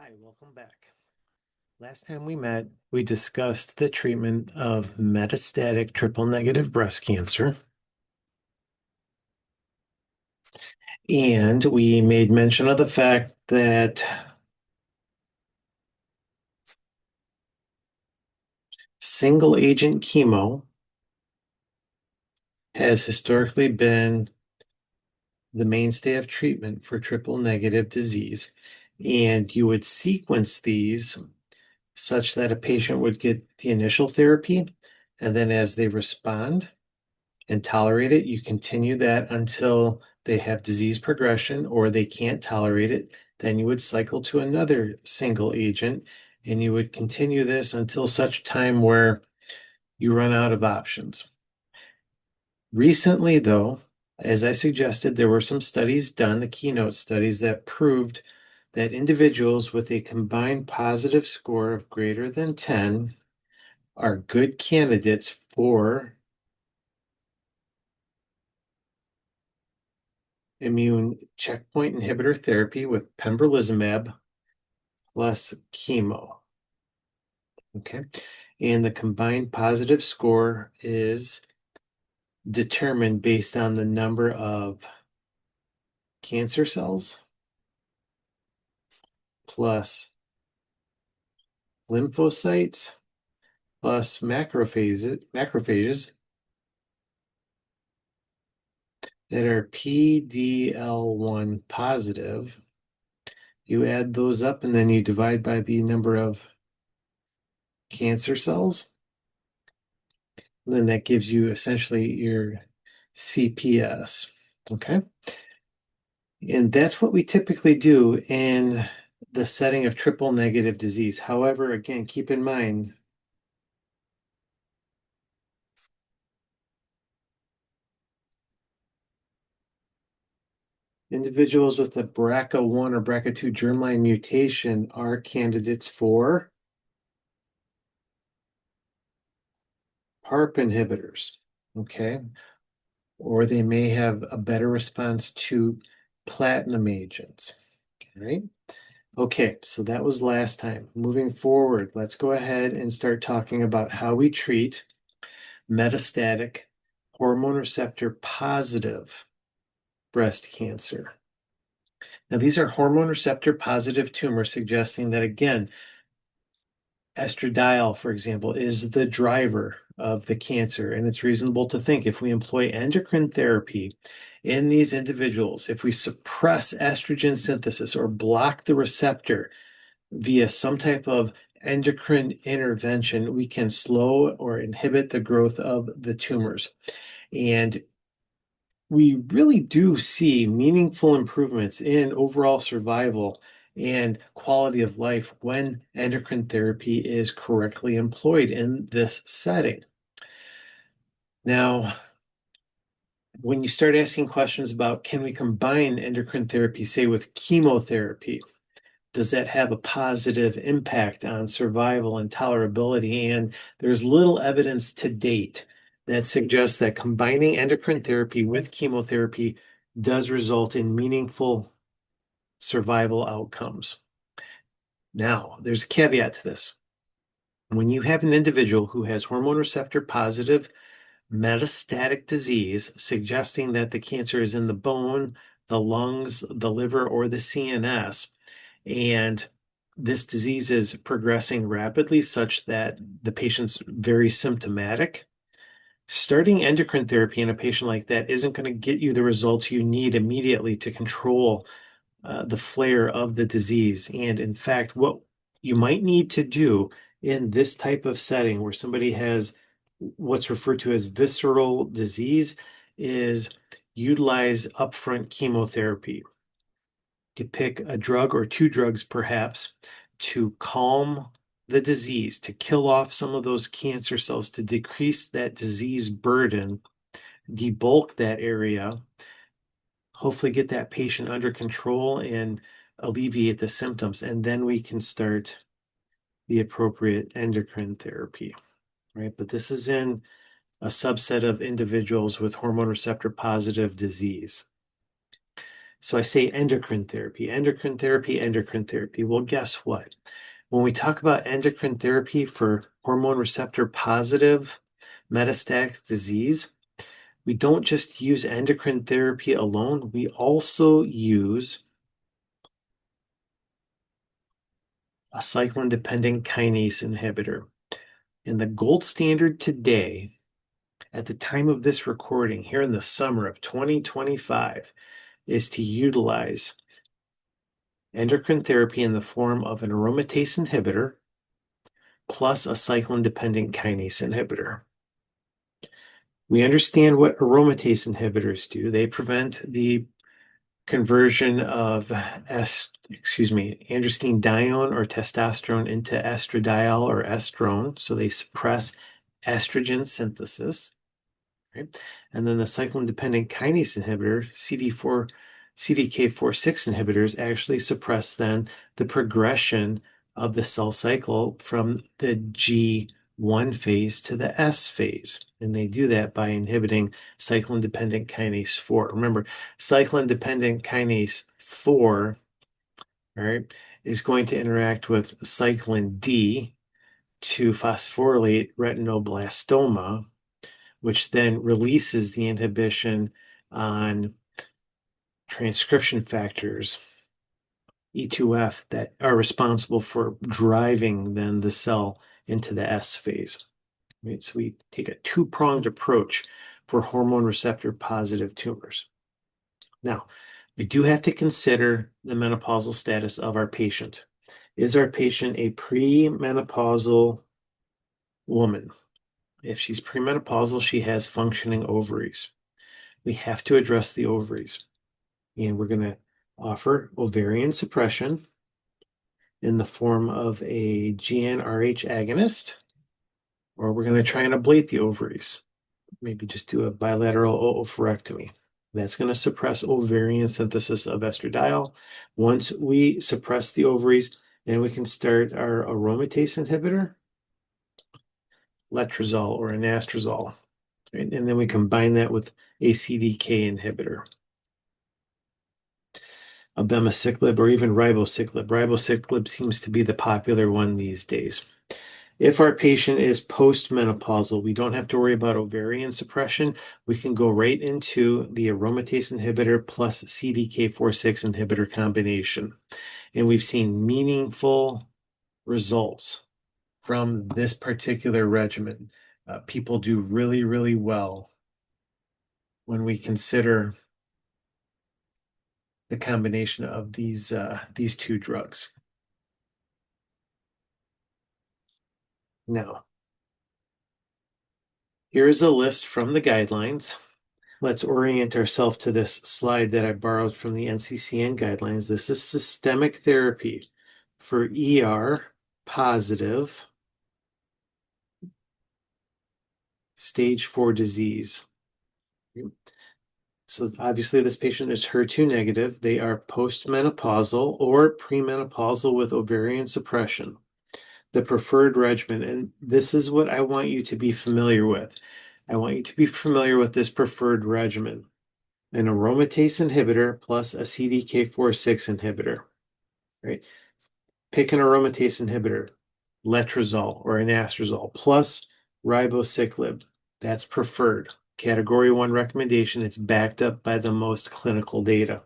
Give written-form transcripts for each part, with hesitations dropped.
Hi, welcome back. Last time we met, we discussed the treatment of metastatic triple-negative breast cancer, and we made mention of the fact that single-agent chemo has historically been the mainstay of treatment for triple-negative disease, and you would sequence these such that a patient would get the initial therapy, and then as they respond and tolerate it, you continue that until they have disease progression or they can't tolerate it. Then you would cycle to another single agent and you would continue this until such time where you run out of options. Recently, though, as I suggested, there were some studies done, the Keynote studies, that proved that individuals with a combined positive score of greater than 10 are good candidates for immune checkpoint inhibitor therapy with pembrolizumab plus chemo. Okay. And the combined positive score is determined based on the number of cancer cells plus lymphocytes plus macrophages that are PDL1 positive. You add those up and then you divide by the number of cancer cells. And then that gives you essentially your CPS. Okay. And that's what we typically do in the setting of triple negative disease. However, again, keep in mind, individuals with the BRCA1 or BRCA2 germline mutation are candidates for PARP inhibitors, okay? Or they may have a better response to platinum agents, right? Okay, so that was last time. Moving forward, let's go ahead and start talking about how we treat metastatic hormone receptor positive breast cancer. Now, these are hormone receptor positive tumors, suggesting that, again, estradiol, for example, is the driver of the cancer. And it's reasonable to think if we employ endocrine therapy in these individuals, if we suppress estrogen synthesis or block the receptor via some type of endocrine intervention, we can slow or inhibit the growth of the tumors. And we really do see meaningful improvements in overall survival and quality of life when endocrine therapy is correctly employed in this setting. Now, when you start asking questions about can we combine endocrine therapy, say, with chemotherapy, does that have a positive impact on survival and tolerability? And there's little evidence to date that suggests that combining endocrine therapy with chemotherapy does result in meaningful survival outcomes. Now, there's a caveat to this. When you have an individual who has hormone receptor positive metastatic disease, suggesting that the cancer is in the bone, the lungs, the liver, or the CNS, and this disease is progressing rapidly such that the patient's very symptomatic, starting endocrine therapy in a patient like that isn't going to get you the results you need immediately to control the flare of the disease. And in fact, what you might need to do in this type of setting where somebody has what's referred to as visceral disease is utilize upfront chemotherapy. To pick a drug or two drugs, perhaps, to calm the disease, to kill off some of those cancer cells, to decrease that disease burden, debulk that area, hopefully get that patient under control and alleviate the symptoms. And then we can start the appropriate endocrine therapy, right? But this is in a subset of individuals with hormone receptor positive disease. So I say endocrine therapy, endocrine therapy, endocrine therapy. Well, guess what? When we talk about endocrine therapy for hormone receptor positive metastatic disease, we don't just use endocrine therapy alone, we also use a cyclin-dependent kinase inhibitor. And the gold standard today, at the time of this recording, here in the summer of 2025, is to utilize endocrine therapy in the form of an aromatase inhibitor plus a cyclin-dependent kinase inhibitor. We understand what aromatase inhibitors do. They prevent the conversion of androstenedione or testosterone into estradiol or estrone. So they suppress estrogen synthesis, right? And then the cyclin-dependent kinase inhibitor, CDK4/6 inhibitors actually suppress then the progression of the cell cycle from the G1 phase to the S phase. And they do that by inhibiting cyclin-dependent kinase 4. Remember, cyclin-dependent kinase 4, right, is going to interact with cyclin D to phosphorylate retinoblastoma, which then releases the inhibition on transcription factors, E2F, that are responsible for driving then the cell into the S phase. Right? So we take a two-pronged approach for hormone receptor positive tumors. Now, we do have to consider the menopausal status of our patient. Is our patient a premenopausal woman? If she's premenopausal, she has functioning ovaries. We have to address the ovaries. And we're going to offer ovarian suppression in the form of a GnRH agonist, or we're going to try and ablate the ovaries. Maybe just do a bilateral oophorectomy. That's going to suppress ovarian synthesis of estradiol. Once we suppress the ovaries, then we can start our aromatase inhibitor, letrozole or anastrozole. Right? And then we combine that with a CDK inhibitor, abemaciclib, or even ribociclib. Ribociclib seems to be the popular one these days. If our patient is postmenopausal, we don't have to worry about ovarian suppression. We can go right into the aromatase inhibitor plus CDK4/6 inhibitor combination. And we've seen meaningful results from this particular regimen. People do really, really well when we consider the combination of these two drugs. Now, here is a list from the guidelines. Let's orient ourselves to this slide that I borrowed from the NCCN guidelines. This is systemic therapy for ER positive stage 4 disease. So obviously this patient is HER2 negative. They are postmenopausal or premenopausal with ovarian suppression. The preferred regimen, and this is what I want you to be familiar with. I want you to be familiar with this preferred regimen: an aromatase inhibitor plus a CDK4/6 inhibitor, right? Pick an aromatase inhibitor, letrozole or anastrozole, plus ribociclib. That's preferred. Category 1 recommendation. It's backed up by the most clinical data.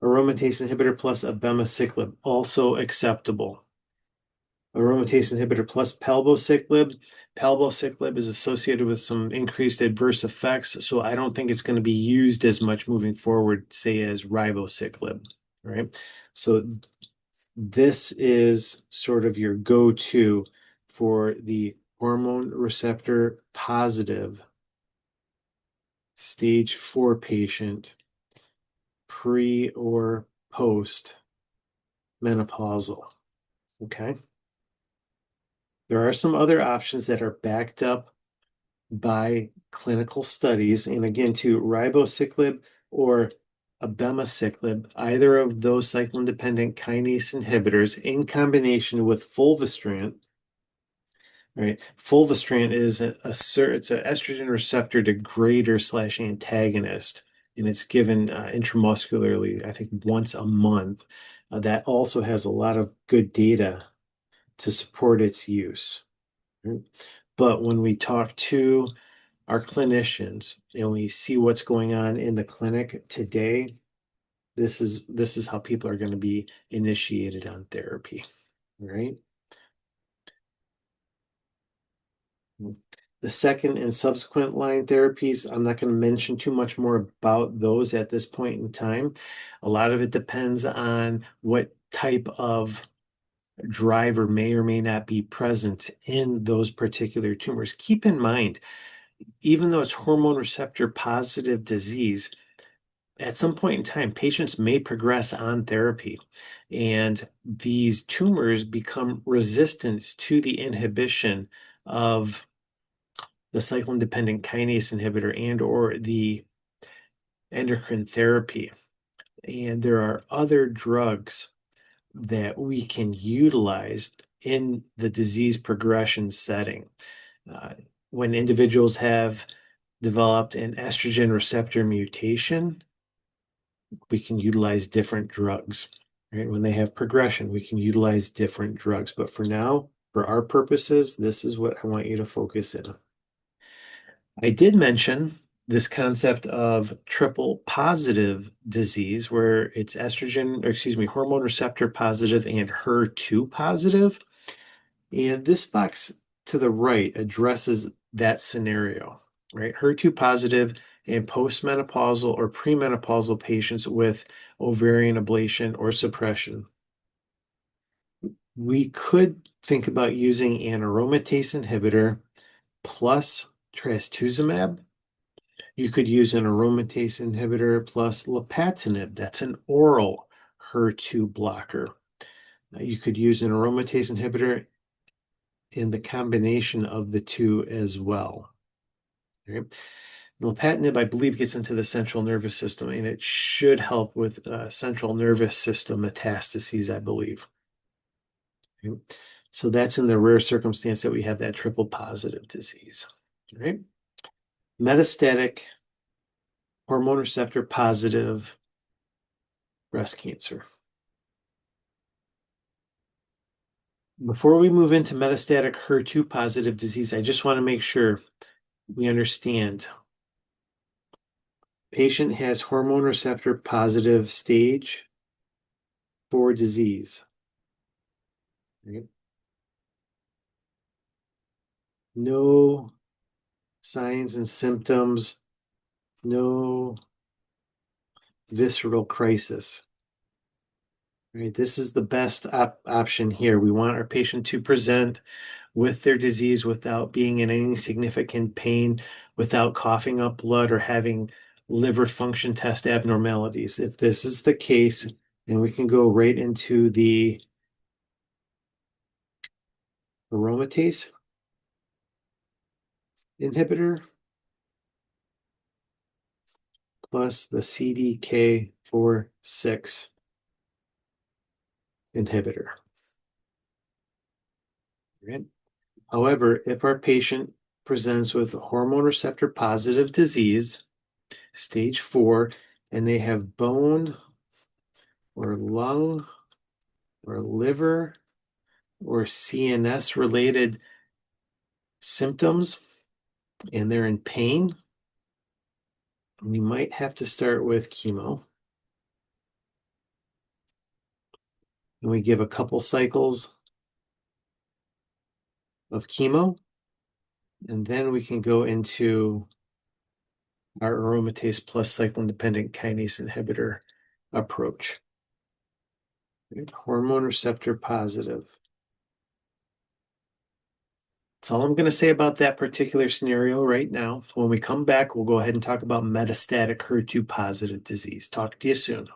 Aromatase inhibitor plus abemaciclib, also acceptable. Aromatase inhibitor plus palbociclib. Palbociclib is associated with some increased adverse effects, so I don't think it's going to be used as much moving forward, say, as ribociclib, right? So this is sort of your go-to for the hormone receptor positive stage 4 patient, pre or post menopausal. Okay. There are some other options that are backed up by clinical studies. And again, to ribociclib or abemaciclib, either of those cyclin-dependent kinase inhibitors in combination with fulvestrant. Right, fulvestrant is it's an estrogen receptor degrader/antagonist. and it's given intramuscularly, I think once a month. That also has a lot of good data to support its use. Right? But when we talk to our clinicians and we see what's going on in the clinic today, this is how people are going to be initiated on therapy, right? The second and subsequent line therapies, I'm not going to mention too much more about those at this point in time. A lot of it depends on what type of driver may or may not be present in those particular tumors. Keep in mind, even though it's hormone receptor positive disease, at some point in time, patients may progress on therapy, and these tumors become resistant to the inhibition of the cyclin-dependent kinase inhibitor and or the endocrine therapy. And there are other drugs that we can utilize in the disease progression setting. When individuals have developed an estrogen receptor mutation, we can utilize different drugs. Right? When they have progression, we can utilize different drugs. But for now, for our purposes, this is what I want you to focus in on. I did mention this concept of triple positive disease, where it's estrogen, or excuse me, hormone receptor positive and HER2 positive. And this box to the right addresses that scenario, right? HER2 positive and postmenopausal or premenopausal patients with ovarian ablation or suppression. We could think about using an aromatase inhibitor plus trastuzumab. You could use an aromatase inhibitor plus lapatinib. That's an oral HER2 blocker. You could use an aromatase inhibitor in the combination of the two as well. Okay. Lapatinib, I believe, gets into the central nervous system, and it should help with central nervous system metastases, I believe. Okay. So that's in the rare circumstance that we have that triple positive disease. Right? Metastatic hormone receptor positive breast cancer. Before we move into metastatic HER2 positive disease, I just want to make sure we understand. Patient has hormone receptor positive stage 4 disease. Right? No signs and symptoms, no visceral crisis. Right? This is the best option here. We want our patient to present with their disease without being in any significant pain, without coughing up blood or having liver function test abnormalities. If this is the case, then we can go right into the aromatase inhibitor plus the CDK4/6 inhibitor. Right? However, if our patient presents with hormone receptor positive disease, stage 4, and they have bone or lung or liver or CNS related symptoms, and they're in pain, we might have to start with chemo. And we give a couple cycles of chemo, and then we can go into our aromatase plus cyclin-dependent kinase inhibitor approach. Right? Hormone receptor positive. That's all I'm going to say about that particular scenario right now. When we come back, we'll go ahead and talk about metastatic HER2 positive disease. Talk to you soon.